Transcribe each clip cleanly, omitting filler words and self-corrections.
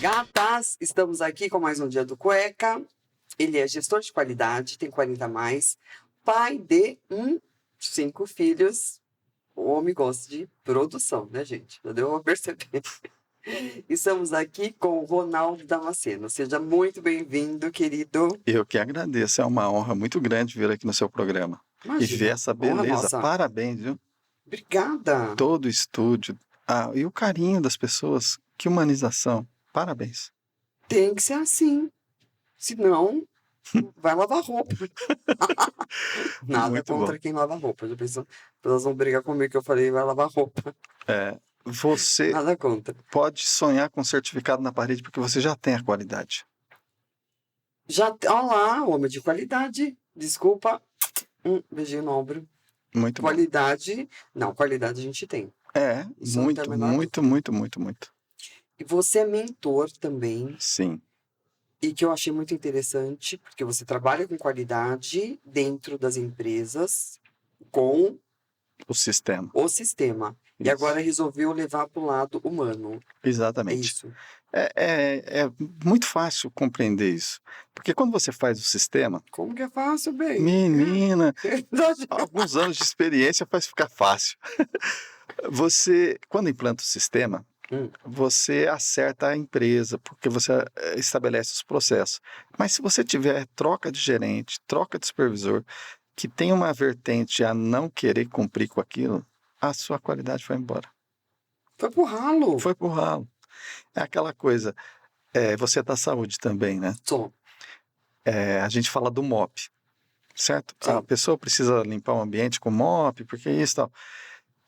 Gatas, estamos aqui com mais um Dia do Cueca. Ele é gestor de qualidade, tem 40 a mais, pai de 5 filhos. O homem gosta de produção, né, gente? Já deu pra perceber. Estamos aqui com o Ronaldo Damasceno. Seja muito bem-vindo, querido. Eu que agradeço, é uma honra muito grande vir aqui no seu programa. E ver essa honra beleza. nossa. Parabéns, viu? Obrigada. Todo o estúdio. E o carinho das pessoas. Que humanização. Parabéns. Tem que ser assim. Senão, vai lavar roupa. Nada Muito contra bom. quem lava roupa. Já pensou? Elas vão brigar comigo que eu falei vai lavar roupa. Você Nada contra. pode sonhar com certificado na parede porque você já tem a qualidade. Olha lá, homem de qualidade. Desculpa. Beijinho no ombro. Muito Qualidade. Não, qualidade a gente tem. Isso não tem a muito, menor muito, dúvida. muito, muito, muito. E você é mentor também. Sim. E que eu achei muito interessante, porque você trabalha com qualidade dentro das empresas com O sistema. E Isso. agora resolveu levar para o lado humano. É Exatamente. isso. É muito fácil compreender isso. Porque quando você faz o sistema, Como que é fácil, bem? menina, alguns anos de experiência faz ficar fácil. Você, quando implanta o sistema, você acerta a empresa, porque você estabelece os processos. Mas se você tiver troca de gerente, troca de supervisor, que tem uma vertente a não querer cumprir com aquilo, a sua qualidade foi embora. Foi pro ralo. Foi pro ralo. É aquela coisa, você é da saúde também, né? Sou. A gente fala do MOP, certo? Sim. A pessoa precisa limpar o ambiente com MOP, porque isso e tal.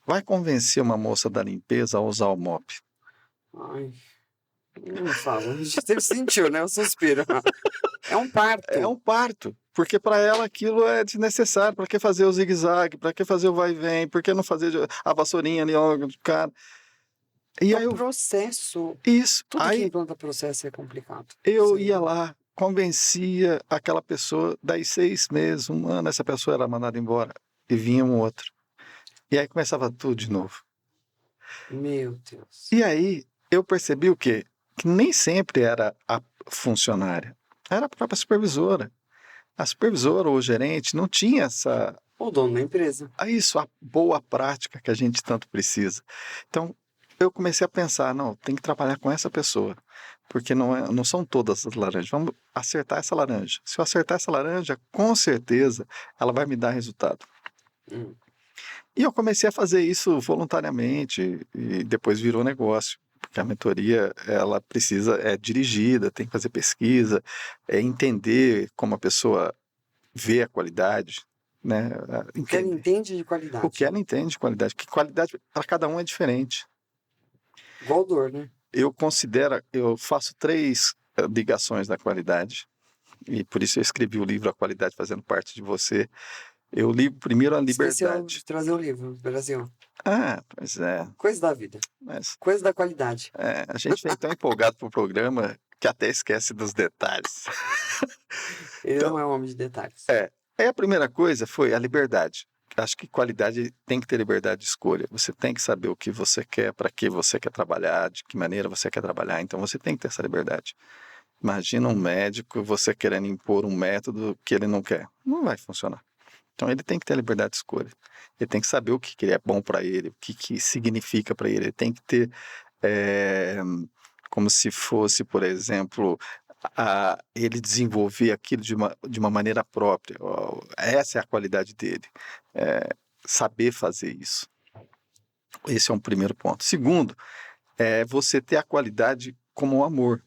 Vai convencer uma moça da limpeza a usar o MOP? Ai, não fala. Você sentiu, né? O suspiro. É um parto. É um parto, porque para ela aquilo é desnecessário. Para que fazer o zigue-zague? Para que fazer o vai e vem? Por que não fazer a vassourinha ali, ó, cara? E aí processo. Isso. Tudo Aí que implanta processo é complicado. eu ia lá, convencia aquela pessoa, daí 6 meses, 1 ano, essa pessoa era mandada embora e vinha um outro. E aí começava tudo de novo. Meu Deus. E aí eu percebi o quê? Que nem sempre era a funcionária, era a própria supervisora. A supervisora ou o gerente não tinha essa... O dono da empresa. a boa prática que a gente tanto precisa. Então, eu comecei a pensar, não, tem que trabalhar com essa pessoa, porque não são todas as laranjas. Vamos acertar essa laranja. Se eu acertar essa laranja, com certeza ela vai me dar resultado. E eu comecei a fazer isso voluntariamente e depois virou negócio. Porque a mentoria, ela precisa, dirigida, tem que fazer pesquisa, entender como a pessoa vê a qualidade, né? O que ela entende de qualidade. O que ela entende de qualidade, que qualidade para cada um é diferente. Igual dor, né? Eu faço 3 ligações da qualidade, e por isso eu escrevi o livro A Qualidade Fazendo Parte de Você. Eu li primeiro a liberdade. Esqueceu de trazer o livro, Brasil. Pois é. Coisa da vida. Mas, coisa da qualidade. A gente vem tão empolgado pro programa que até esquece dos detalhes. Ele não é um homem de detalhes. Aí a primeira coisa foi a liberdade. Acho que qualidade tem que ter liberdade de escolha. Você tem que saber o que você quer, para que você quer trabalhar, de que maneira você quer trabalhar. Então você tem que ter essa liberdade. Imagina um médico, você querendo impor um método que ele não quer. Não vai funcionar. Então ele tem que ter a liberdade de escolha. Ele tem que saber o que é bom para ele, o que significa para ele. Ele tem que ter, como se fosse, por exemplo, ele desenvolver aquilo de uma maneira própria. Essa é a qualidade dele. Saber fazer isso. Esse é um primeiro ponto. Segundo, é você ter a qualidade como o amor.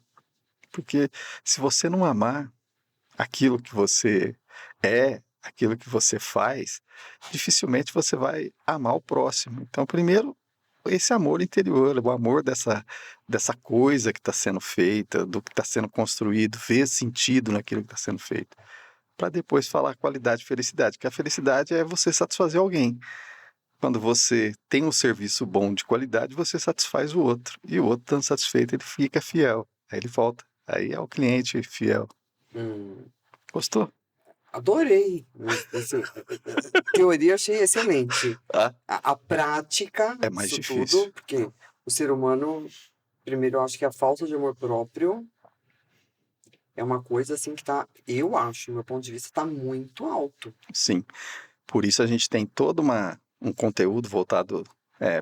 Porque se você não amar aquilo que você aquilo que você faz, dificilmente você vai amar o próximo. Então, primeiro, esse amor interior, o amor dessa coisa que está sendo feita, do que está sendo construído, ver sentido naquilo que está sendo feito. Para depois falar qualidade e felicidade, que a felicidade é você satisfazer alguém. Quando você tem um serviço bom de qualidade, você satisfaz o outro. E o outro, estando satisfeito, ele fica fiel. Aí ele volta Aí é o cliente fiel. Hum, Gostou? adorei. Assim, teoria eu achei excelente. Ah, A prática é mais disso difícil. tudo, porque o ser humano, primeiro, eu acho que a falta de amor próprio é uma coisa assim que tá, eu acho, do meu ponto de vista, tá muito alto. Sim. Por isso a gente tem todo um conteúdo voltado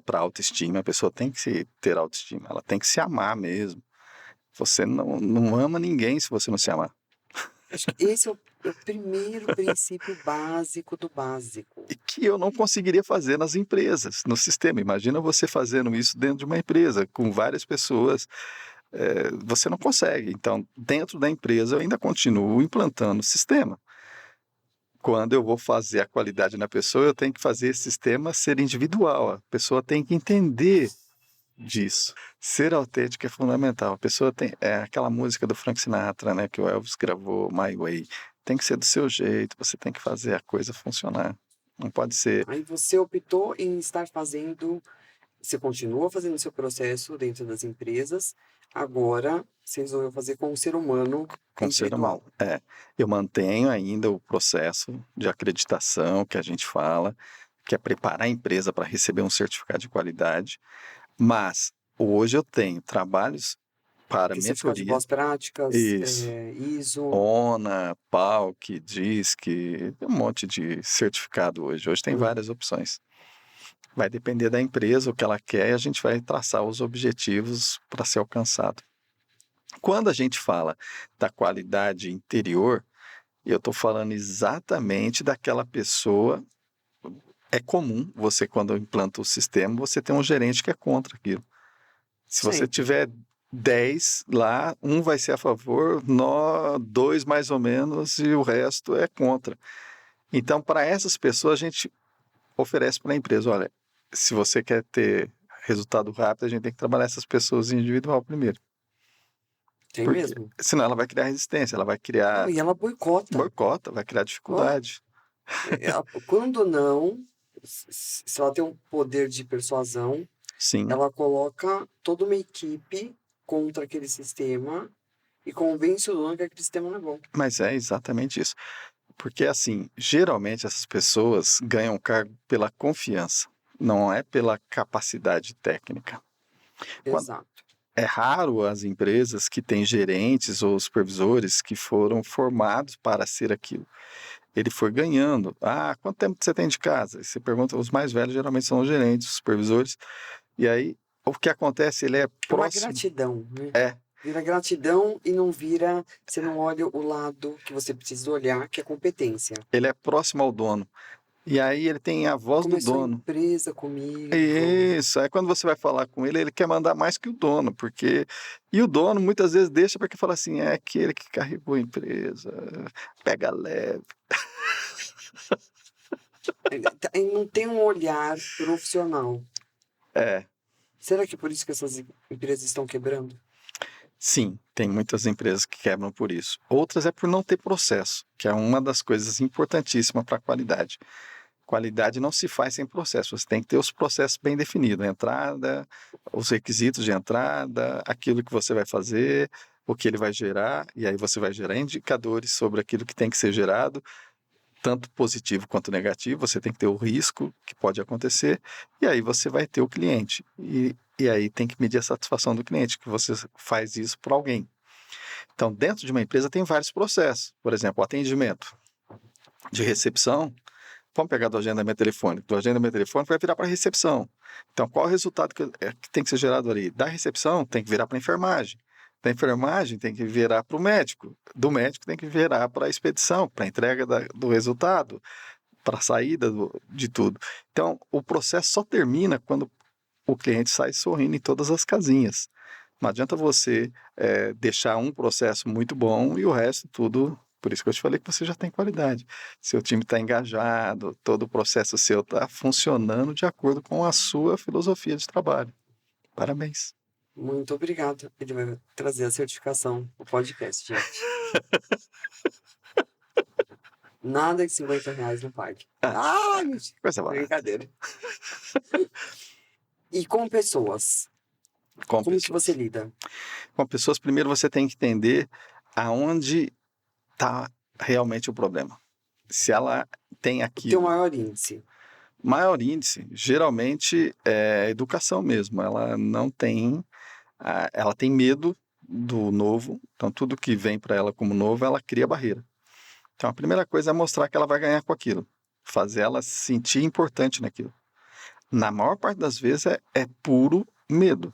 para autoestima. A pessoa tem que ter autoestima, ela tem que se amar mesmo. Você não ama ninguém se você não se amar. Acho que esse é o primeiro princípio básico do básico. E que eu não conseguiria fazer nas empresas, no sistema. Imagina você fazendo isso dentro de uma empresa, com várias pessoas. Você não consegue. Então, dentro da empresa, eu ainda continuo implantando o sistema. Quando eu vou fazer a qualidade na pessoa, eu tenho que fazer esse sistema ser individual. A pessoa tem que entender disso. Ser autêntico é fundamental. A pessoa tem. É aquela música do Frank Sinatra, né? Que o Elvis gravou, My Way. Tem que ser do seu jeito, você tem que fazer a coisa funcionar. Não pode ser Aí você optou em estar fazendo, você continua fazendo o seu processo dentro das empresas, agora você resolveu fazer com o ser humano com o ser humano. individual. Eu mantenho ainda o processo de acreditação que a gente fala, que é preparar a empresa para receber um certificado de qualidade, mas hoje eu tenho trabalhos para Tem certificado de mentoria, boas práticas, isso, ISO. ONA, PALC, DISC, tem um monte de certificado hoje. Hoje tem Hum, várias opções. Vai depender da empresa, o que ela quer, e a gente vai traçar os objetivos para ser alcançado. Quando a gente fala da qualidade interior, eu estou falando exatamente daquela pessoa. É comum você, quando implanta o sistema, você ter um gerente que é contra aquilo. Se você sempre. tiver 10 lá, um vai ser a favor, dois mais ou menos, e o resto é contra. Então, para essas pessoas, a gente oferece para a empresa: olha, se você quer ter resultado rápido, a gente tem que trabalhar essas pessoas individual primeiro. Tem Porque mesmo. senão ela vai criar resistência, ela vai Não, criar e ela boicota. boicota, vai criar Ó, dificuldade. quando não, se ela tem um poder de persuasão, Sim, ela coloca toda uma equipe contra aquele sistema e convence o dono que aquele sistema não é bom. mas é exatamente isso. Porque, assim, geralmente essas pessoas ganham cargo pela confiança, não é pela capacidade técnica. Quando- Exato. É raro as empresas que têm gerentes ou supervisores que foram formados para ser aquilo. Ele foi ganhando. Ah, quanto tempo você tem de casa? E você pergunta, os mais velhos geralmente são os gerentes, os supervisores. E aí, o que acontece, ele é É uma próximo. gratidão, né? É, Vira gratidão e não vira. Você não olha o lado que você precisa olhar, que é competência. ele é próximo ao dono. E aí ele tem a voz do Começou a dono. empresa comigo. Isso, aí quando você vai falar com ele, ele quer mandar mais que o dono, porque... E o dono muitas vezes deixa porque fala assim, é aquele que carregou a empresa, pega leve. Ele não tem um olhar profissional. É, Será que é por isso que essas empresas estão quebrando? sim, tem muitas empresas que quebram por isso. Outras é por não ter processo, que é uma das coisas importantíssimas para a qualidade. Qualidade não se faz sem processo, você tem que ter os processos bem definidos, a entrada, os requisitos de entrada, aquilo que você vai fazer, o que ele vai gerar, e aí você vai gerar indicadores sobre aquilo que tem que ser gerado, tanto positivo quanto negativo, você tem que ter o risco que pode acontecer, e aí você vai ter o cliente. E aí tem que medir a satisfação do cliente, que você faz isso para alguém. Então, dentro de uma empresa tem vários processos. Por exemplo, o atendimento de recepção. Vamos pegar do agendamento telefônico. Do agendamento telefônico vai virar para a recepção. Então, qual é o resultado que tem que ser gerado ali? Da recepção tem que virar para a enfermagem. Da enfermagem tem que virar para o médico. Do médico tem que virar para a expedição, para a entrega do resultado, para a saída de tudo. Então, o processo só termina quando o cliente sai sorrindo em todas as casinhas. Não adianta você deixar um processo muito bom e o resto tudo. Por isso que eu te falei que você já tem qualidade. Seu time está engajado, todo o processo seu está funcionando de acordo com a sua filosofia de trabalho. Parabéns. Muito obrigado. Ele vai trazer a certificação do podcast, gente. Nada de R$ 50 no parque. Ah, Ah, gente, coisa barata. brincadeira. E com pessoas. Com Como que você pessoas. lida? Com pessoas, primeiro você tem que entender aonde está realmente o problema. Se ela tem O teu aquilo, maior índice? maior índice, geralmente é educação mesmo. Ela não tem, ela tem medo do novo, então tudo que vem para ela como novo, ela cria barreira. Então a primeira coisa é mostrar que ela vai ganhar com aquilo, fazer ela se sentir importante naquilo. Na maior parte das vezes é puro medo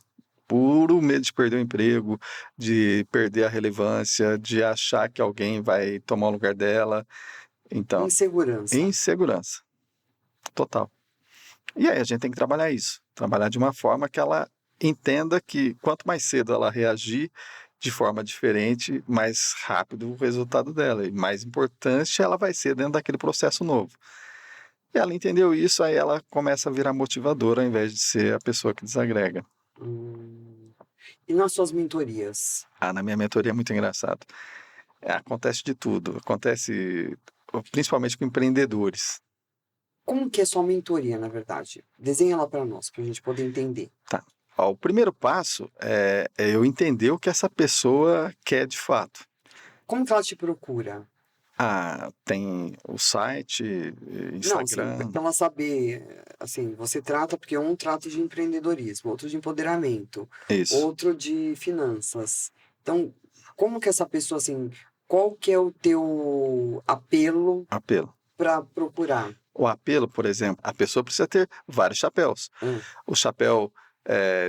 de perder o emprego, de perder a relevância, de achar que alguém vai tomar o lugar dela. Então, Insegurança. insegurança total. E aí a gente tem que trabalhar isso, trabalhar de uma forma que ela entenda que quanto mais cedo ela reagir de forma diferente, mais rápido o resultado dela e mais importante ela vai ser dentro daquele processo novo. E ela entendeu isso, aí ela começa a virar motivadora ao invés de ser a pessoa que desagrega. Hum. E nas suas mentorias? Na minha mentoria é muito engraçado. Acontece de tudo, acontece principalmente com empreendedores. Como que é sua mentoria, na verdade? Desenha ela para nós, para a gente poder entender. Tá. Ó, o primeiro passo é eu entender o que essa pessoa quer de fato. Como que ela te procura? Tem o site, Não, assim, Instagram, para ela saber, assim, você trata, porque um trata de empreendedorismo, outro de empoderamento, isso, outro de finanças. Então, como que essa pessoa, assim, qual que é o teu apelo apelo. para procurar? O apelo, por exemplo, a pessoa precisa ter vários chapéus. Hum, O chapéu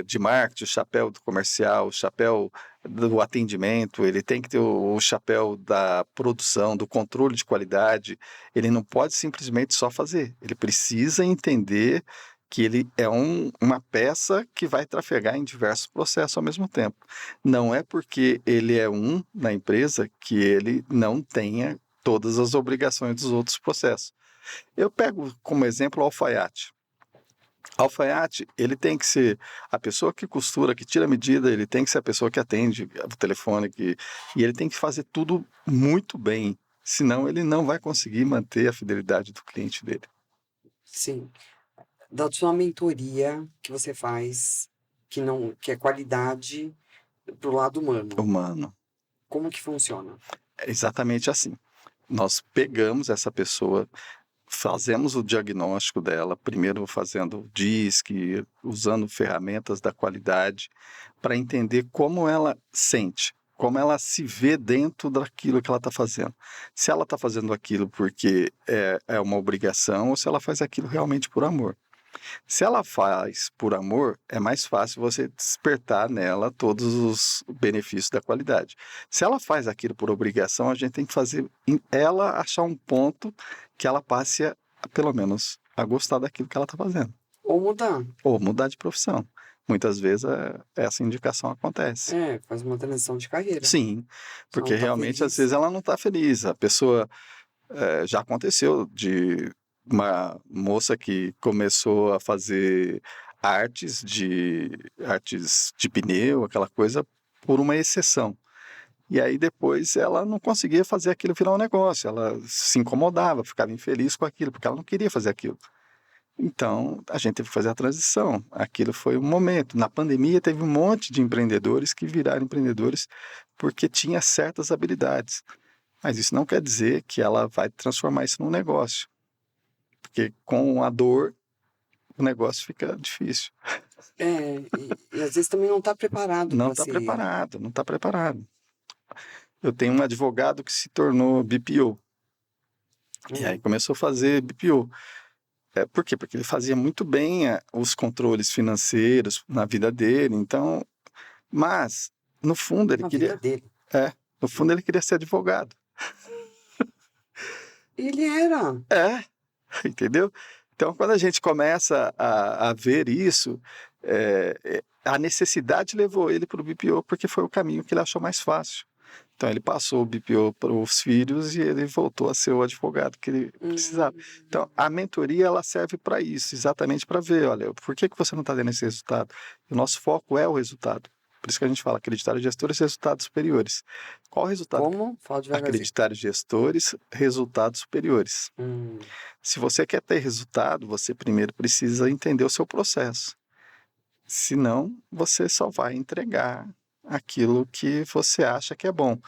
de marketing, o chapéu do comercial, o chapéu do atendimento, ele tem que ter o chapéu da produção, do controle de qualidade. Ele não pode simplesmente só fazer. Ele precisa entender que ele é uma peça que vai trafegar em diversos processos ao mesmo tempo. Não é porque ele é um na empresa que ele não tenha todas as obrigações dos outros processos. Eu pego como exemplo o alfaiate. Alfaiate, ele tem que ser a pessoa que costura, que tira a medida, ele tem que ser a pessoa que atende o telefone, e ele tem que fazer tudo muito bem, senão ele não vai conseguir manter a fidelidade do cliente dele. sim. Da sua mentoria que você faz, que é qualidade pro lado humano. Humano, Como que funciona? é exatamente assim. Nós pegamos essa pessoa, fazemos o diagnóstico dela, primeiro fazendo o DISC, usando ferramentas da qualidade, para entender como ela sente, como ela se vê dentro daquilo que ela está fazendo. Se ela está fazendo aquilo porque é uma obrigação ou se ela faz aquilo realmente por amor. Se ela faz por amor, é mais fácil você despertar nela todos os benefícios da qualidade. Se ela faz aquilo por obrigação, a gente tem que fazer ela achar um ponto que ela passe pelo menos, a gostar daquilo que ela está fazendo. Ou mudar. Ou mudar de profissão. Muitas vezes essa indicação acontece. É, faz uma transição de carreira. Sim, Se ela porque não tá realmente às feliz. vezes ela não está feliz. A pessoa já aconteceu de uma moça que começou a fazer artes de pneu, aquela coisa, por uma exceção. E aí depois ela não conseguia fazer aquilo virar um negócio, ela se incomodava, ficava infeliz com aquilo, porque ela não queria fazer aquilo. Então, a gente teve que fazer a transição. Aquilo foi um momento. Na pandemia, teve um monte de empreendedores que viraram empreendedores porque tinha certas habilidades. Mas isso não quer dizer que ela vai transformar isso num negócio. Porque com a dor, o negócio fica difícil. É, e às vezes também não tá preparado Não para está ser. preparado, não está preparado. Eu tenho um advogado que se tornou BPO. E aí Hum, começou a fazer BPO. Por quê? Porque ele fazia muito bem os controles financeiros na vida dele. Então, mas, no fundo, ele na vida queria. dele. É, no fundo, ele queria ser advogado. Ele era. É, entendeu? Então, quando a gente começa a ver isso, a necessidade levou ele para o BPO porque foi o caminho que ele achou mais fácil. Então, ele passou o BPO para os filhos e ele voltou a ser o advogado que ele precisava. Hum, Então, a mentoria ela serve para isso, exatamente para ver, olha, por que você não está tendo esse resultado? O nosso foco é o resultado. Por isso que a gente fala acreditar em gestores e resultados superiores. Qual o resultado? como? Fala devagarzinho. Acreditar em gestores, resultados superiores. Se você quer ter resultado, você primeiro precisa entender o seu processo. Senão, você só vai entregar aquilo que você acha que é bom.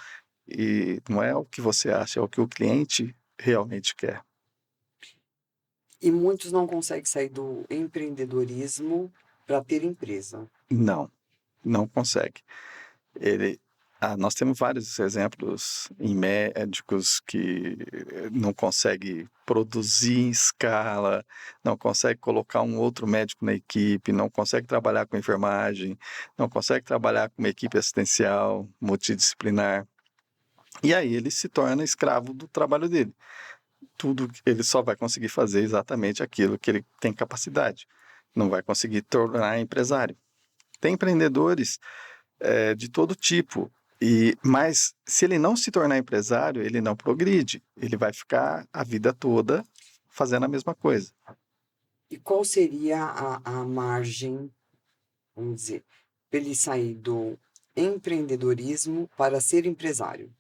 E não é o que você acha, é o que o cliente realmente quer. E muitos não conseguem sair do empreendedorismo para ter empresa. Não, não consegue. Ele, nós temos vários exemplos em médicos que não conseguem produzir em escala, não consegue colocar um outro médico na equipe, não consegue trabalhar com enfermagem, não consegue trabalhar com uma equipe assistencial multidisciplinar. E aí ele se torna escravo do trabalho dele. Tudo ele só vai conseguir fazer exatamente aquilo que ele tem capacidade. Não vai conseguir tornar empresário. Tem empreendedores de todo tipo. Mas se ele não se tornar empresário, ele não progride. Ele vai ficar a vida toda fazendo a mesma coisa. E qual seria a margem, vamos dizer, para ele sair do empreendedorismo para ser empresário?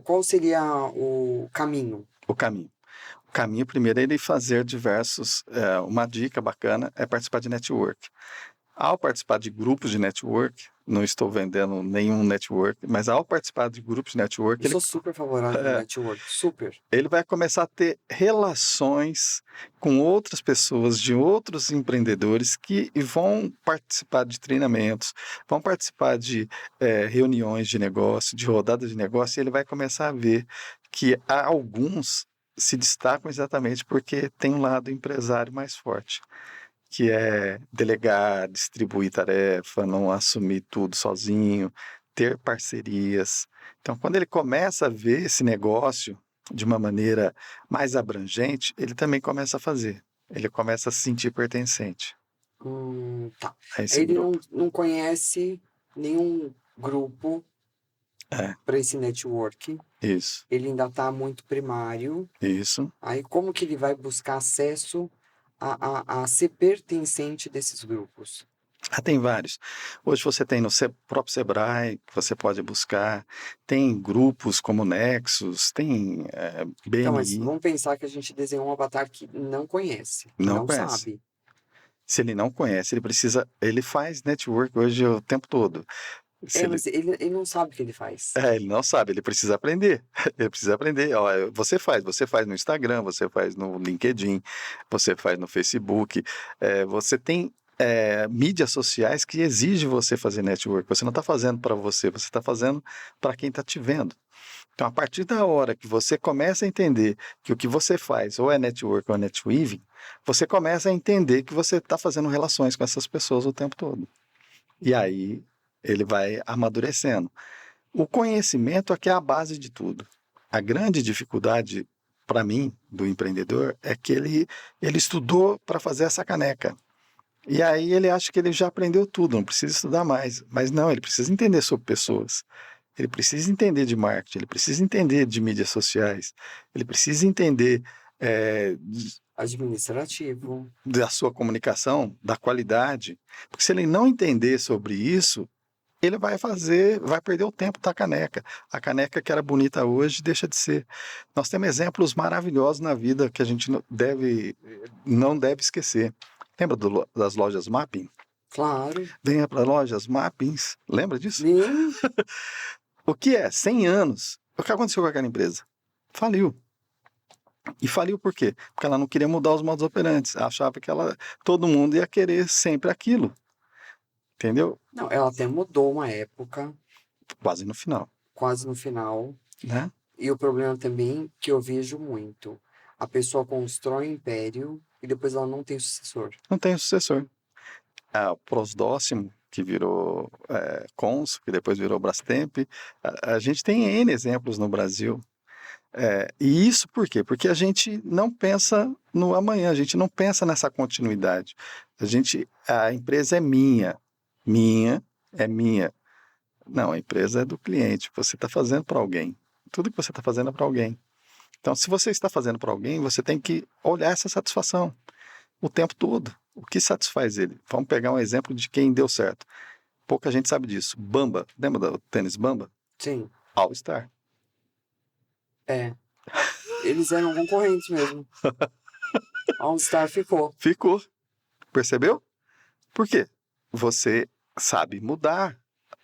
Qual seria o caminho? O caminho. O caminho, primeiro, é ele fazer uma dica bacana é participar de network. Ao participar de grupos de network, não estou vendendo nenhum network, mas ao participar de grupos de network, Eu sou super favorável ao network, super. ele vai começar a ter relações com outras pessoas de outros empreendedores que vão participar de treinamentos, vão participar de reuniões de negócio, de rodadas de negócio, e ele vai começar a ver que alguns se destacam exatamente porque tem um lado empresário mais forte, que é delegar, distribuir tarefa, não assumir tudo sozinho, ter parcerias. Então, quando ele começa a ver esse negócio de uma maneira mais abrangente, ele também começa a fazer. Ele começa a se sentir pertencente Tá. a esse Ele grupo. não conhece nenhum grupo É, para esse network. isso, Ele ainda está muito primário. isso. Aí como que ele vai buscar acesso a ser pertencente desses grupos? Tem vários. Hoje você tem no próprio Sebrae, que você pode buscar, tem grupos como Nexus, tem Então, mas BNI, vamos pensar que a gente desenhou um avatar que não conhece, que não não conhece. sabe. Se ele não conhece, ele faz network hoje o tempo todo. Se ele, Mas ele não sabe o que ele faz. ele não sabe, ele precisa aprender. Ele precisa aprender. Ó, você faz no Instagram, você faz no LinkedIn, você faz no Facebook. Você tem mídias sociais que exigem você fazer network. Você não está fazendo para você está fazendo para quem está te vendo. Então, a partir da hora que você começa a entender que o que você faz ou é network ou é netweaving, você começa a entender que você está fazendo relações com essas pessoas o tempo todo. E aí ele vai amadurecendo. O conhecimento é que é a base de tudo. A grande dificuldade para mim do empreendedor é que ele estudou para fazer essa caneca. E aí ele acha que ele já aprendeu tudo, não precisa estudar mais. Mas não, ele precisa entender sobre pessoas. Ele precisa entender de marketing, ele precisa entender de mídias sociais, ele precisa entender Administrativo. da sua comunicação, da qualidade. Porque se ele não entender sobre isso, ele vai perder o tempo da caneca. A caneca que era bonita hoje deixa de ser. Nós temos exemplos maravilhosos na vida que a gente não deve esquecer. Lembra das lojas Mapping? Claro. Venha para lojas Mappings. Lembra disso? Nem O que é? 100 anos. O que aconteceu com aquela empresa? Faliu. E faliu por quê? Porque ela não queria mudar os modos operantes. Achava que todo mundo ia querer sempre aquilo. Entendeu? Não, ela até mudou uma época, Quase no final, quase no final. né? E o problema também que eu vejo muito, a pessoa constrói um império e depois ela não tem sucessor. Não tem sucessor. O Prosdóximo, que virou Cons, que depois virou Brastemp. A gente tem N exemplos no Brasil. E isso por quê? Porque a gente não pensa no amanhã, a gente não pensa nessa continuidade. A empresa é minha é minha. Não, a empresa é do cliente, você está fazendo para alguém. Tudo que você está fazendo é para alguém. Então, se você está fazendo para alguém, você tem que olhar essa satisfação o tempo todo. O que satisfaz ele? Vamos pegar um exemplo de quem deu certo. Pouca gente sabe disso. Bamba, lembra do tênis Bamba? Sim, All Star. é. Eles eram concorrentes mesmo. All Star ficou. Ficou. Percebeu? Por quê? você sabe mudar.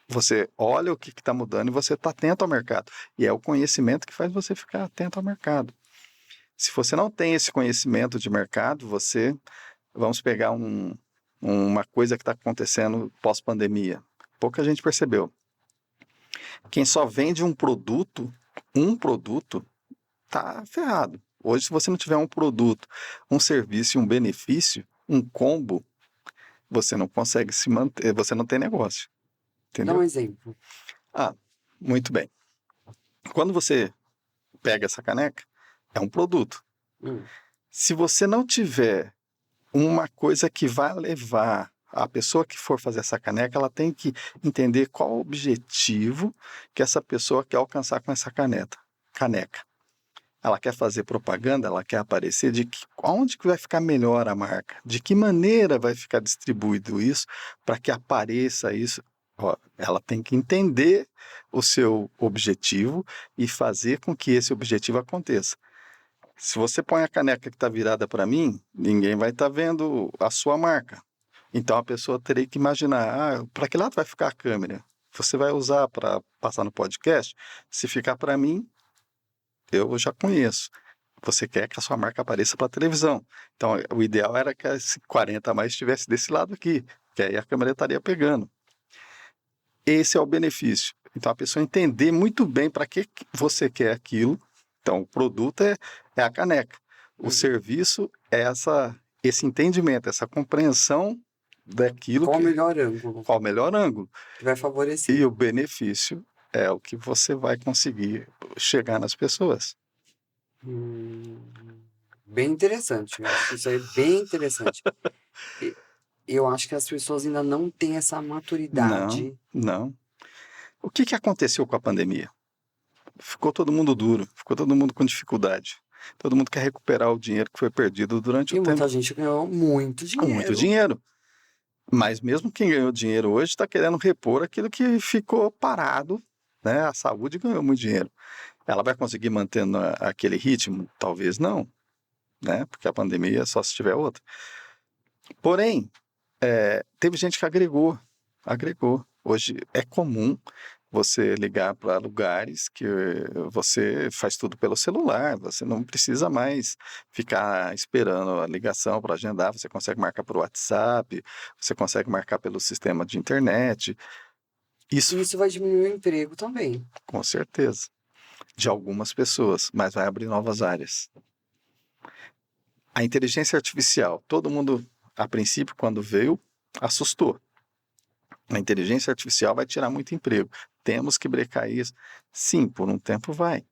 Você olha o que está mudando e você está atento ao mercado. E é o conhecimento que faz você ficar atento ao mercado. Se você não tem esse conhecimento de mercado, vamos pegar uma coisa que está acontecendo pós-pandemia. Pouca gente percebeu. Quem só vende um produto, tá ferrado. Hoje, se você não tiver um produto, um serviço e um benefício, um combo, você não consegue se manter, você não tem negócio. Dá um Entendeu? exemplo. Muito bem. Quando você pega essa caneca, é um produto. Se você não tiver uma coisa que vai levar a pessoa que for fazer essa caneca, ela tem que entender qual o objetivo que essa pessoa quer alcançar com essa caneca. Ela quer fazer propaganda, ela quer aparecer, onde que vai ficar melhor a marca? De que maneira vai ficar distribuído isso para que apareça isso? Ela tem que entender o seu objetivo e fazer com que esse objetivo aconteça. Se você põe a caneca que está virada para mim, ninguém vai estar vendo a sua marca. Então a pessoa teria que imaginar, para que lado vai ficar a câmera? Você vai usar para passar no podcast? Se ficar para mim, eu já conheço. Você quer que a sua marca apareça para a televisão. Então o ideal era que esse 40 a mais estivesse desse lado aqui, que aí a câmera estaria pegando. Esse é o benefício. Então a pessoa entender muito bem para que você quer aquilo. Então o produto é a caneca. O serviço é esse entendimento, essa compreensão daquilo. Qual o melhor ângulo? Qual o melhor ângulo. Que vai favorecer. E o benefício é o que você vai conseguir chegar nas pessoas. Bem interessante. Eu acho que isso aí é bem interessante. Eu acho que as pessoas ainda não têm essa maturidade. Não. O que aconteceu com a pandemia? Ficou todo mundo duro, ficou todo mundo com dificuldade. Todo mundo quer recuperar o dinheiro que foi perdido durante o tempo. E muita gente ganhou muito dinheiro. Muito dinheiro. Mas mesmo quem ganhou dinheiro hoje está querendo repor aquilo que ficou parado, né? A saúde ganhou muito dinheiro. Ela vai conseguir manter aquele ritmo? Talvez não, né? Porque a pandemia é só se tiver outra. Porém, teve gente que agregou. Hoje é comum você ligar para lugares que você faz tudo pelo celular, você não precisa mais ficar esperando a ligação para agendar, você consegue marcar por WhatsApp, você consegue marcar pelo sistema de internet. Isso vai diminuir o emprego também. Com certeza. De algumas pessoas, mas vai abrir novas áreas. A inteligência artificial, todo mundo, a princípio, quando veio, assustou. A inteligência artificial vai tirar muito emprego. Temos que brecar isso. Sim, por um tempo vai.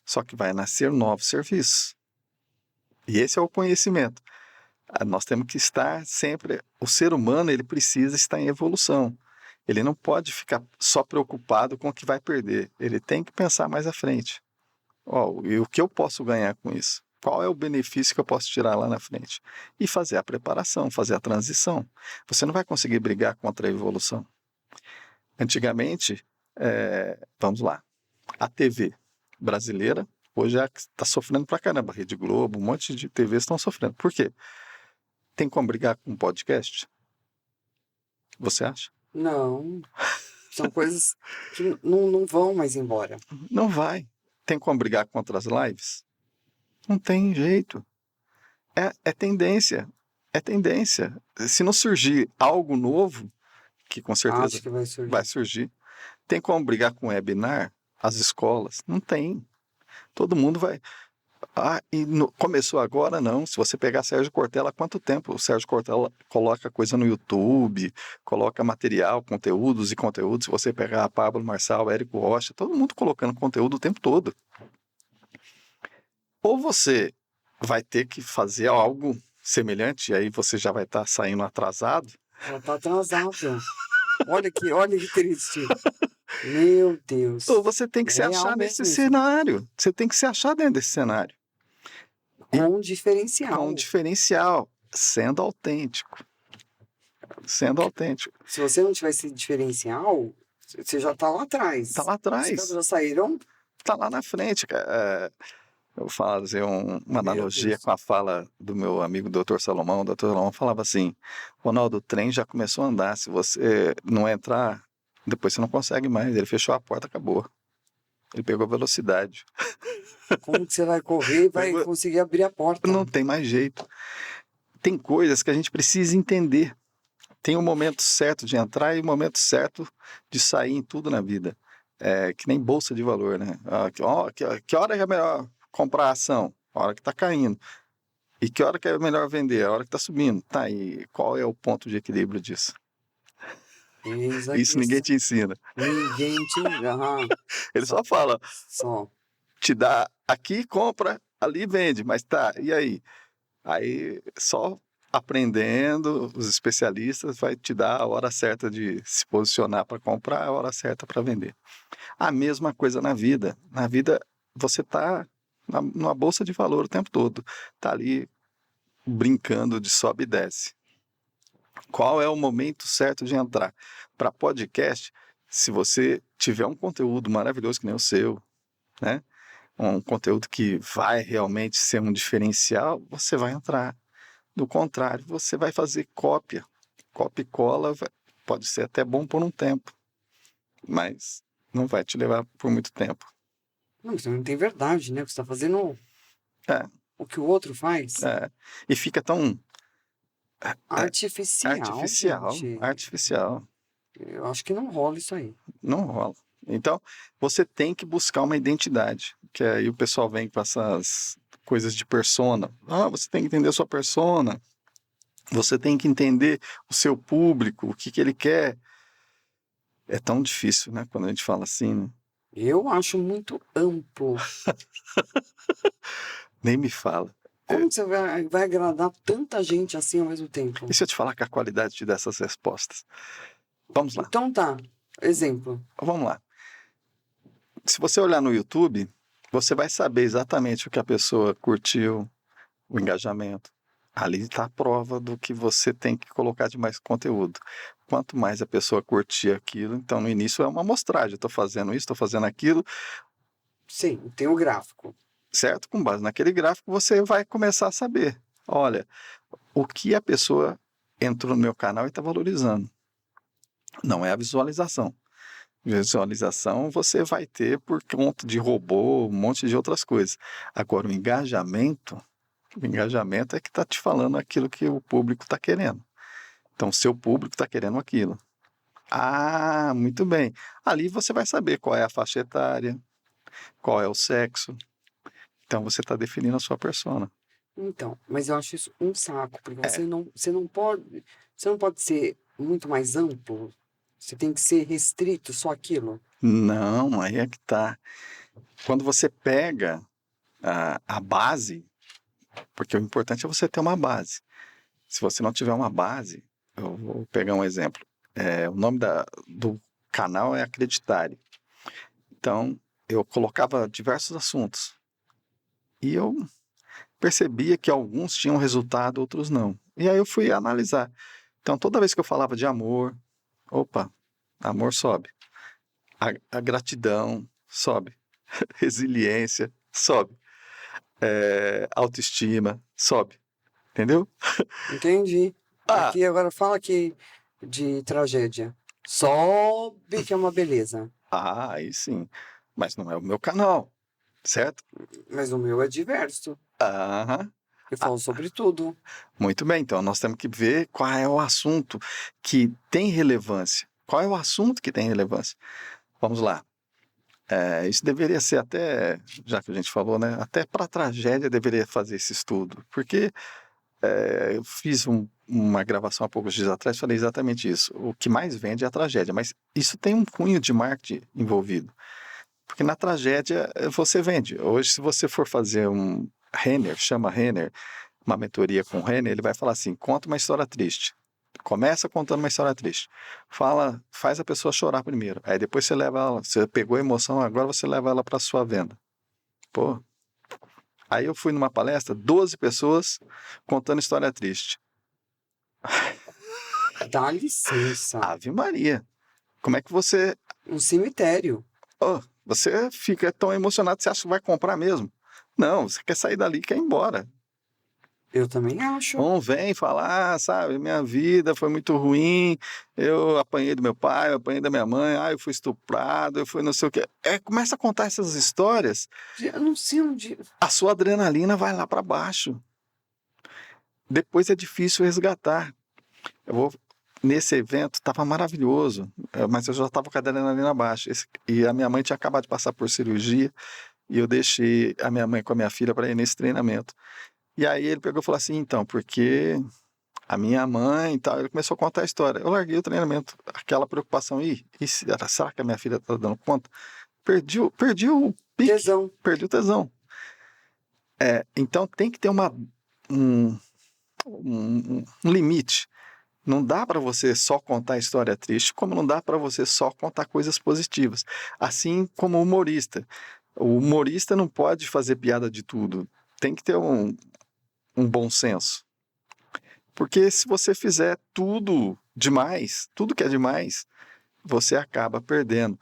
Só que vai nascer novos serviços. E esse é o conhecimento. Nós temos que estar sempre... O ser humano, ele precisa estar em evolução. Ele não pode ficar só preocupado com o que vai perder. Ele tem que pensar mais à frente. E o que eu posso ganhar com isso? Qual é o benefício que eu posso tirar lá na frente? E fazer a preparação, fazer a transição. Você não vai conseguir brigar contra a evolução. Antigamente, vamos lá, a TV brasileira hoje está sofrendo pra caramba. Rede Globo, um monte de TVs estão sofrendo. Por quê? Tem como brigar com um podcast? Você acha? Não. São coisas que não vão mais embora. Não vai. Tem como brigar contra as lives? Não tem jeito. É tendência. É tendência. Se não surgir algo novo, que com certeza Acho que vai surgir. Tem como brigar com webinar? As escolas? Não tem. Todo mundo vai... começou agora, não. Se você pegar Sérgio Cortella, há quanto tempo o Sérgio Cortella coloca coisa no YouTube, coloca material, conteúdos e conteúdos. Se você pegar Pablo Marçal, Érico Rocha, todo mundo colocando conteúdo o tempo todo. Ou você vai ter que fazer algo semelhante, e aí você já vai estar saindo atrasado. Ela está atrasada. Olha que triste. Meu Deus. Ou você tem que se achar nesse cenário. Você tem que se achar dentro desse cenário. Com diferencial. Com diferencial. Sendo autêntico. Sendo autêntico. Se você não tiver esse diferencial, você já está lá atrás. Está lá atrás. Os caras já saíram. Está lá na frente. Eu vou fazer uma Meu analogia Deus. com a fala do meu amigo Dr. Salomão. O Dr. Salomão falava assim: Ronaldo, o trem já começou a andar. Se você não entrar, depois você não consegue mais. Ele fechou a porta, acabou. Ele pegou velocidade. Como que você vai correr e vai Pegou- conseguir abrir a porta? Não tem mais jeito. Tem coisas que a gente precisa entender. Tem o momento certo de entrar e o momento certo de sair em tudo na vida. É que nem bolsa de valor, né? Que hora é melhor comprar ação? A hora que está caindo. E que hora que é melhor vender? A hora que está subindo. Tá, e qual é o ponto de equilíbrio disso? Eis a Isso ninguém questão. te ensina. Ninguém te engana. Ele Só, só fala, só. te dá aqui, compra, ali vende. Mas tá, e aí? Aí só aprendendo, os especialistas vai te dar a hora certa de se posicionar para comprar, a hora certa para vender. A mesma coisa na vida. Na vida você está numa bolsa de valor o tempo todo. Está ali brincando de sobe e desce. Qual é o momento certo de entrar? Para podcast, se você tiver um conteúdo maravilhoso que nem o seu, né? Um conteúdo que vai realmente ser um diferencial, você vai entrar. Do contrário, você vai fazer cópia. Cópia e cola pode ser até bom por um tempo, mas não vai te levar por muito tempo. Não, isso não tem verdade, né? Você está fazendo É, o que o outro faz. é. E fica tão Artificial, artificial, gente. artificial. Eu acho que não rola isso aí. Não rola. Então, você tem que buscar uma identidade, que aí o pessoal vem com essas coisas de persona. Ah, você tem que entender a sua persona, você tem que entender o seu público, o que que ele quer. É tão difícil, né, quando a gente fala assim, né? Eu acho muito amplo. Nem me fala. Como que você vai agradar tanta gente assim ao mesmo tempo? E se eu te falar que a qualidade te dá essas respostas? Vamos lá, Então tá. Exemplo. vamos lá. Se você olhar no YouTube, você vai saber exatamente o que a pessoa curtiu, o engajamento. Ali está a prova do que você tem que colocar de mais conteúdo. Quanto mais a pessoa curtir aquilo, então no início é uma amostragem. Estou fazendo isso, estou fazendo aquilo, Sim, tem o gráfico. certo? Com base naquele gráfico, você vai começar a saber. Olha, o que a pessoa entrou no meu canal e está valorizando. Não é a visualização. Visualização você vai ter por conta de robô, um monte de outras coisas. Agora, o engajamento é que está te falando aquilo que o público está querendo. Então, seu público está querendo aquilo. Ah, muito bem. Ali você vai saber qual é a faixa etária, qual é o sexo. Então, você está definindo a sua persona. Então, mas eu acho isso um saco, porque É, você não pode ser muito mais amplo. Você tem que ser restrito só aquilo. não, aí é que tá. Quando você pega a base, porque o importante é você ter uma base. Se você não tiver uma base, eu vou pegar um exemplo. O nome do canal é Acreditare. Então, eu colocava diversos assuntos. E eu percebia que alguns tinham resultado, outros não. E aí eu fui analisar. Então, toda vez que eu falava de amor, opa, amor sobe. A gratidão sobe. Resiliência sobe. Autoestima sobe. Entendeu? Entendi. Ah, Aqui agora fala aqui de tragédia. Sobe que é uma beleza. aí sim. Mas não é o meu canal, certo? Mas o meu é diverso. Aham. Eu falo sobre tudo. Muito bem, então nós temos que ver qual é o assunto que tem relevância. Qual é o assunto que tem relevância? Vamos lá. Isso deveria ser até, já que a gente falou, né? Até para a tragédia deveria fazer esse estudo. Porque eu fiz uma gravação há poucos dias atrás, falei exatamente isso. O que mais vende é a tragédia, mas isso tem um cunho de marketing envolvido. Porque na tragédia você vende. Hoje, se você for fazer um Renner, chama Renner, uma mentoria com o Renner, ele vai falar assim: conta uma história triste. Começa contando uma história triste. Faz a pessoa chorar primeiro. Aí depois você leva ela, você pegou a emoção, agora você leva ela para sua venda. Pô. Aí eu fui numa palestra, 12 pessoas contando história triste. Dá licença. Ave Maria. Como é que Um cemitério. você fica tão emocionado, você acha que vai comprar mesmo? Não, você quer sair dali, quer ir embora. Eu também acho. Não vem falar, sabe, minha vida foi muito ruim, eu apanhei do meu pai, eu apanhei da minha mãe, eu fui estuprado, eu fui não sei o quê. Começa a contar essas histórias, Eu não sei onde. a sua adrenalina vai lá para baixo. Depois é difícil resgatar. Nesse evento estava maravilhoso, mas eu já estava com a adrenalina baixa. E a minha mãe tinha acabado de passar por cirurgia e eu deixei a minha mãe com a minha filha para ir nesse treinamento. E aí ele pegou e falou assim, então, porque a minha mãe e tal, ele começou a contar a história. Eu larguei o treinamento, aquela preocupação, será que a minha filha está dando conta? Perdi o pique, Tesão. perdi o tesão. Então tem que ter um limite. Não dá para você só contar história triste, como não dá para você só contar coisas positivas. Assim como o humorista. O humorista não pode fazer piada de tudo. Tem que ter um bom senso. Porque se você fizer tudo demais, tudo que é demais, você acaba perdendo.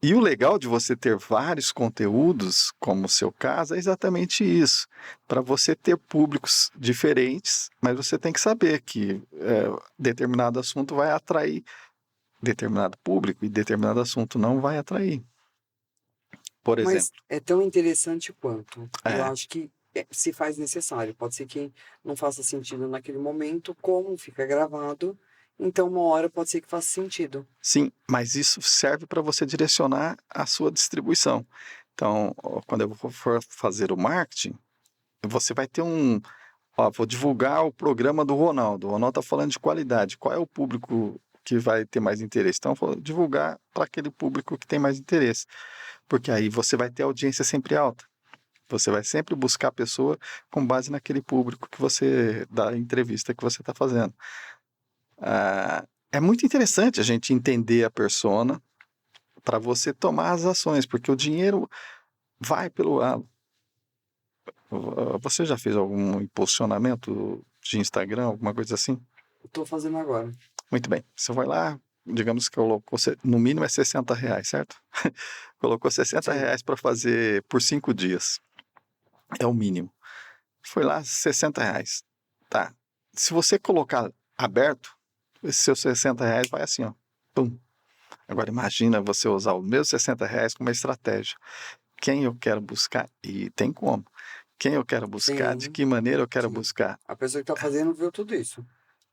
E o legal de você ter vários conteúdos, como o seu caso, é exatamente isso. Para você ter públicos diferentes, mas você tem que saber que determinado assunto vai atrair determinado público e determinado assunto não vai atrair. Por exemplo. Mas é tão interessante quanto. Eu É, acho que se faz necessário. Pode ser que não faça sentido naquele momento, como fica gravado. Então, uma hora pode ser que faça sentido. sim, mas isso serve para você direcionar a sua distribuição. Então, quando eu for fazer o marketing, você vai ter vou divulgar o programa do Ronaldo. O Ronaldo está falando de qualidade. Qual é o público que vai ter mais interesse? Então, vou divulgar para aquele público que tem mais interesse. Porque aí você vai ter audiência sempre alta. Você vai sempre buscar a pessoa com base naquele público da entrevista que você está fazendo. É muito interessante a gente entender a persona para você tomar as ações, porque o dinheiro vai pelo ralo. Você já fez algum impulsionamento de Instagram, alguma coisa assim? Estou fazendo agora. Muito bem. Você vai lá, digamos que colocou, no mínimo é R$ 60, certo? Colocou R$ 60 Sim. para fazer por 5 dias. É o mínimo. Foi lá, R$ 60. Tá. Se você colocar aberto, esses seus R$ 60 vai assim, ó. Pum. Agora imagina você usar os meus R$ 60 com uma estratégia. Quem eu quero buscar? E tem como. Quem eu quero buscar? De Sim, que maneira eu quero sim. buscar? A pessoa que está fazendo viu tudo isso.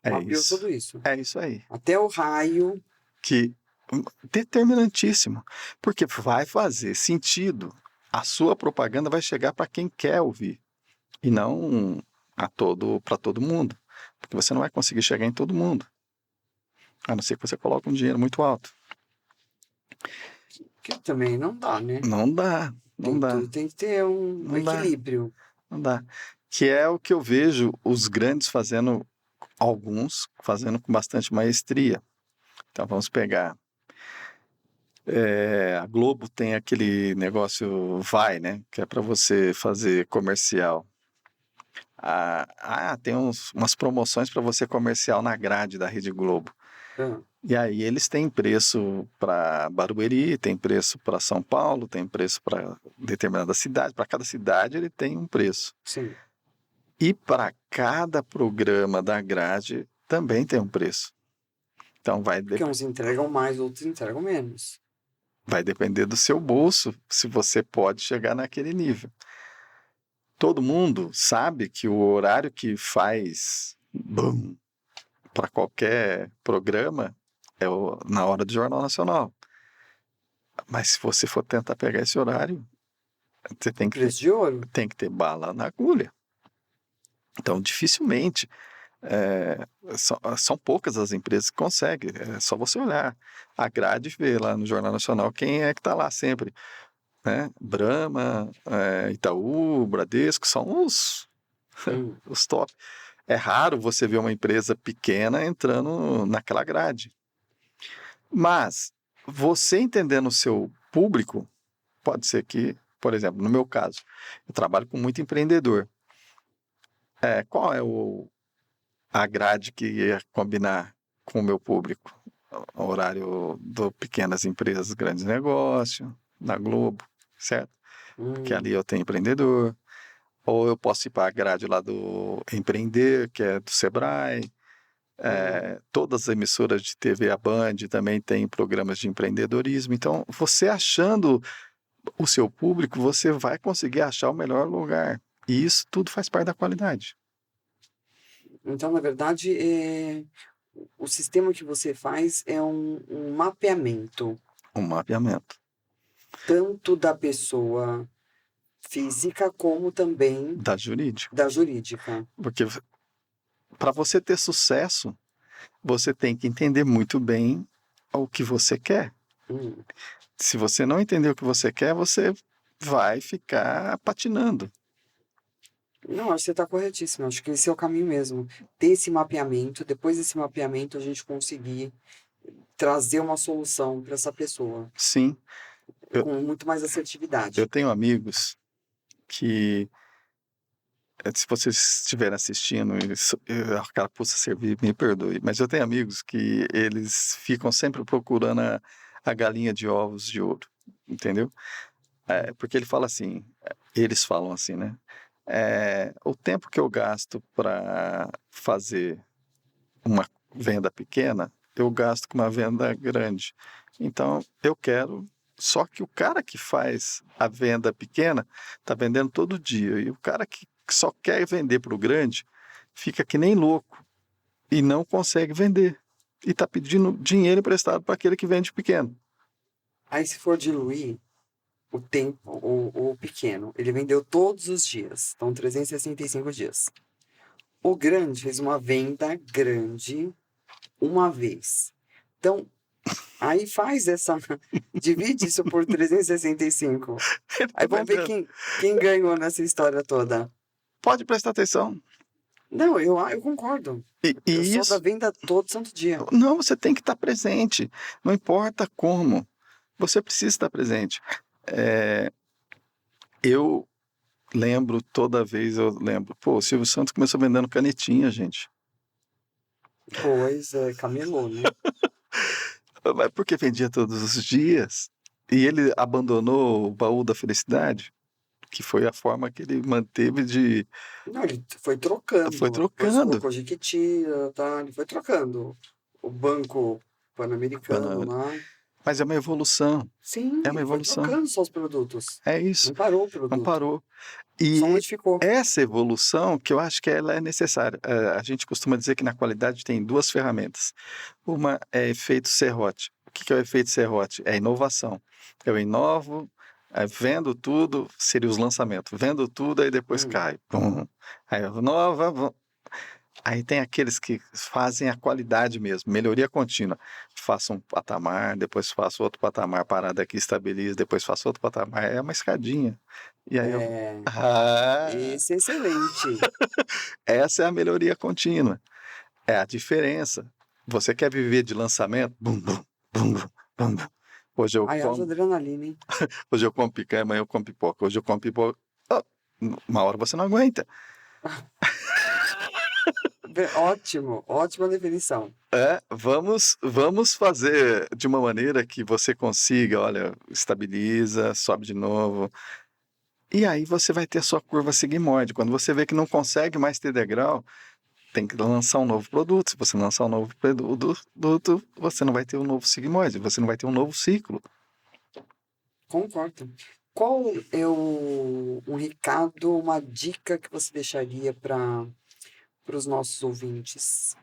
É Mapeou isso. tudo isso. É isso aí. Até o raio. Que determinantíssimo. Porque vai fazer sentido. A sua propaganda vai chegar para quem quer ouvir. E não para todo mundo. Porque você não vai conseguir chegar em todo mundo. A não ser que você coloque um dinheiro muito alto. Que também não dá, né? Não dá. Não dá. Tudo tem que ter um Não dá. equilíbrio. Não dá. Que é o que eu vejo os grandes fazendo, alguns fazendo com bastante maestria. Então vamos pegar. A Globo tem aquele negócio Vai, né? Que é para você fazer comercial. Tem umas promoções para você comercial na grade da Rede Globo. Ah, E aí eles têm preço para Barueri, tem preço para São Paulo, tem preço para determinada cidade. Para cada cidade ele tem um preço. sim. E para cada programa da grade também tem um preço. Então Porque uns entregam mais, outros entregam menos. vai depender do seu bolso se você pode chegar naquele nível. Todo mundo sabe que o horário que faz bum para qualquer programa é na hora do Jornal Nacional. Mas se você for tentar pegar esse horário, você Preço de ouro. tem que ter bala na agulha. Então, dificilmente, são poucas as empresas que conseguem. É só você olhar a grade e ver lá no Jornal Nacional quem é que está lá sempre. Né? Brahma, Itaú, Bradesco, são os top. É raro você ver uma empresa pequena entrando naquela grade. Mas você entendendo o seu público, pode ser que, por exemplo, no meu caso, eu trabalho com muito empreendedor. Qual é a grade que ia combinar com o meu público? O horário do pequenas empresas, grandes negócios, na Globo, certo? Porque ali eu tenho empreendedor. Ou eu posso ir para a grade lá do Empreender, que é do Sebrae. Todas as emissoras de TV, a Band, também tem programas de empreendedorismo. Então, você achando o seu público, você vai conseguir achar o melhor lugar. E isso tudo faz parte da qualidade. Então, na verdade, o sistema que você faz é um mapeamento, Um mapeamento tanto da pessoa física como também da jurídica. da jurídica. Porque para você ter sucesso, você tem que entender muito bem o que você quer. Hum. Se você não entender o que você quer, você vai ficar patinando. Não, acho que você está corretíssimo. Acho que esse é o caminho mesmo. Ter esse mapeamento, depois desse mapeamento, a gente conseguir trazer uma solução para essa pessoa Sim, Eu- com muito mais eu assertividade. tenho amigos que, se vocês estiverem assistindo, a carapuça servir, me perdoe, mas eu tenho amigos que eles ficam sempre procurando a galinha de ovos de ouro, entendeu? Porque eles falam assim, né? O tempo que eu gasto para fazer uma venda pequena, eu gasto com uma venda grande. Então, eu quero. Só que o cara que faz a venda pequena está vendendo todo dia. E o cara que só quer vender para o grande fica que nem louco e não consegue vender. E está pedindo dinheiro emprestado para aquele que vende pequeno. Aí, se for diluir o tempo, o pequeno, ele vendeu todos os dias, então 365 dias. O grande fez uma venda grande uma vez. Então, aí faz essa. Divide isso por 365. Ele Aí tá vamos ver vendendo. quem ganhou nessa história toda. Pode prestar atenção. Não, eu concordo. E Eu sou da isso, venda todo santo dia. não, você tem que estar presente. Não importa como. Você precisa estar presente. Eu lembro, toda vez eu lembro. Pô, o Silvio Santos começou vendendo canetinha, gente. Pois é, camelô, né? Mas porque vendia todos os dias. E ele abandonou o baú da felicidade, que foi a forma que ele manteve de. Não, ele foi Foi trocando. Depois trocando. colocou Jequiti, tá? Ele foi trocando. O Banco Pan-Americano Banana. lá. Mas é uma evolução. Sim, É uma ele foi evolução. trocando só os produtos. É isso. Não parou o Não produto. parou. Só E modificou. essa evolução que eu acho que ela é necessária. A gente costuma dizer que na qualidade tem duas ferramentas. Uma é efeito serrote. O que é o efeito serrote? É inovação. Eu inovo, vendo tudo, seria os lançamentos. Vendo tudo, aí depois Hum. cai. Pum. Aí eu inova. Aí tem aqueles que fazem a qualidade mesmo, melhoria contínua. Faço um patamar, depois faço outro patamar, parada aqui, estabilizo, depois faço outro patamar. É uma escadinha. E aí eu. É, Ah, esse é excelente. essa é a melhoria contínua. É a diferença. Você quer viver de lançamento? Bum, bum, bum, bum, bum, bum. Hoje eu Ai, haja como, adrenalina, hein? hoje eu como picanha, amanhã eu como pipoca. Hoje eu como pipoca. Ah, uma hora você não aguenta. Ótimo, ótima definição. Vamos fazer de uma maneira que você consiga, olha, estabiliza, sobe de novo. E aí você vai ter a sua curva sigmoide. Quando você vê que não consegue mais ter degrau, tem que lançar um novo produto. Se você lançar um novo produto, você não vai ter um novo sigmoide, você não vai ter um novo ciclo. Concordo. Qual é um recado, uma dica que você deixaria para os nossos ouvintes?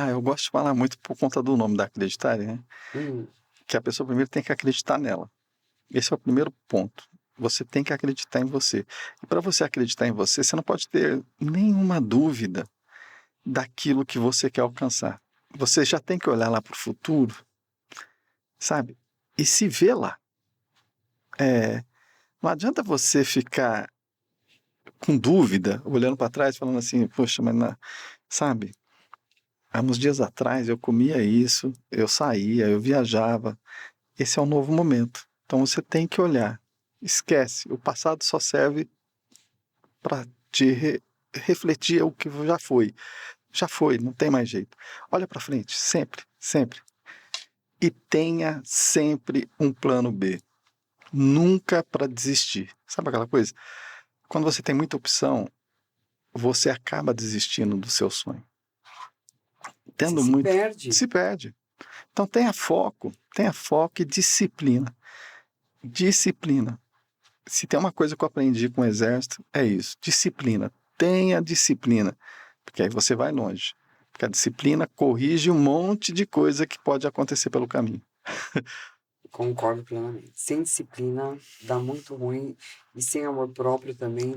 Eu gosto de falar muito por conta do nome da Acreditar, né? Hum, Que a pessoa primeiro tem que acreditar nela. Esse é o primeiro ponto. Você tem que acreditar em você. E para você acreditar em você, você não pode ter nenhuma dúvida daquilo que você quer alcançar. Você já tem que olhar lá para o futuro, sabe? E se ver lá. Não adianta você ficar com dúvida, olhando para trás, falando assim, poxa, sabe? Há uns dias atrás eu comia isso, eu saía, eu viajava. Esse é um novo momento. Então você tem que olhar. Esquece, o passado só serve para te refletir o que já foi. Já foi, não tem mais jeito. Olha para frente, sempre, sempre. E tenha sempre um plano B. Nunca para desistir. Sabe aquela coisa? quando você tem muita opção, você acaba desistindo do seu sonho. Tendo Você se muito, perde. se perde. Então tenha foco e disciplina. Disciplina. Se tem uma coisa que eu aprendi com o exército, é isso, disciplina. Tenha disciplina, porque aí você vai longe. Porque a disciplina corrige um monte de coisa que pode acontecer pelo caminho. Concordo plenamente. Sem disciplina dá muito ruim e sem amor próprio também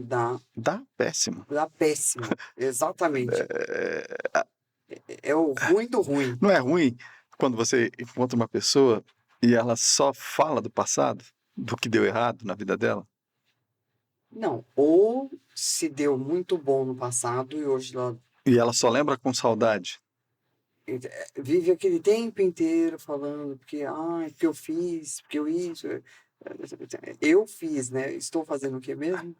Dá péssimo. dá péssimo. Exatamente. É o ruim do ruim. Não é ruim quando você encontra uma pessoa e ela só fala do passado, do que deu errado na vida dela? Não, ou se deu muito bom no passado e hoje ela E ela só lembra com saudade? vive aquele tempo inteiro falando porque eu fiz, porque eu isso. Eu fiz, né? Estou fazendo o que mesmo?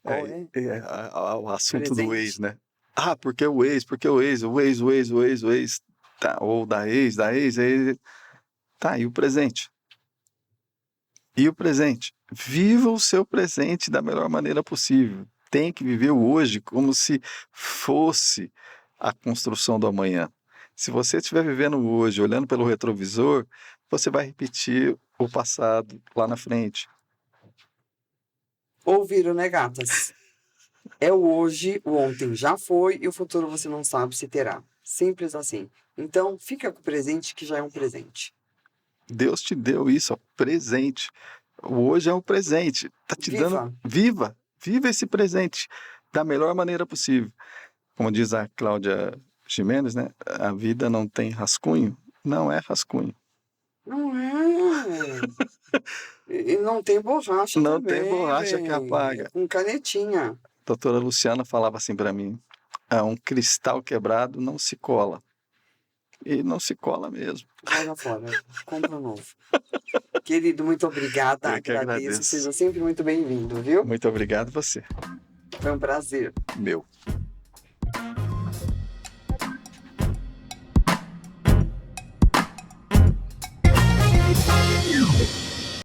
Qual é? O assunto do ex, Presente. né? Ah, porque o ex, o ex, tá, ou da ex, tá, e o presente? E o presente? Viva o seu presente da melhor maneira possível. Tem que viver o hoje como se fosse a construção do amanhã. Se você estiver vivendo o hoje, olhando pelo retrovisor, você vai repetir o passado lá na frente. Ouviram, né, gatas? É o hoje, o ontem já foi e o futuro você não sabe se terá. Simples assim. Então, fica com o presente que já é um presente. Deus te deu isso, ó, presente. O hoje é um presente. Tá te dando. Viva! Viva esse presente da melhor maneira possível. Como diz a Cláudia Gimenez, né? A vida não tem rascunho? Não é rascunho. Não é. E não tem borracha Não também, tem borracha que bem. É apaga. com canetinha. A doutora Luciana falava assim para mim: um cristal quebrado não se cola. E não se cola mesmo. Joga fora. Compra um novo. Querido, muito obrigada. Eu que Agradeço. agradeço. Seja sempre muito bem-vindo, viu? Muito obrigado você. Foi um prazer. Meu.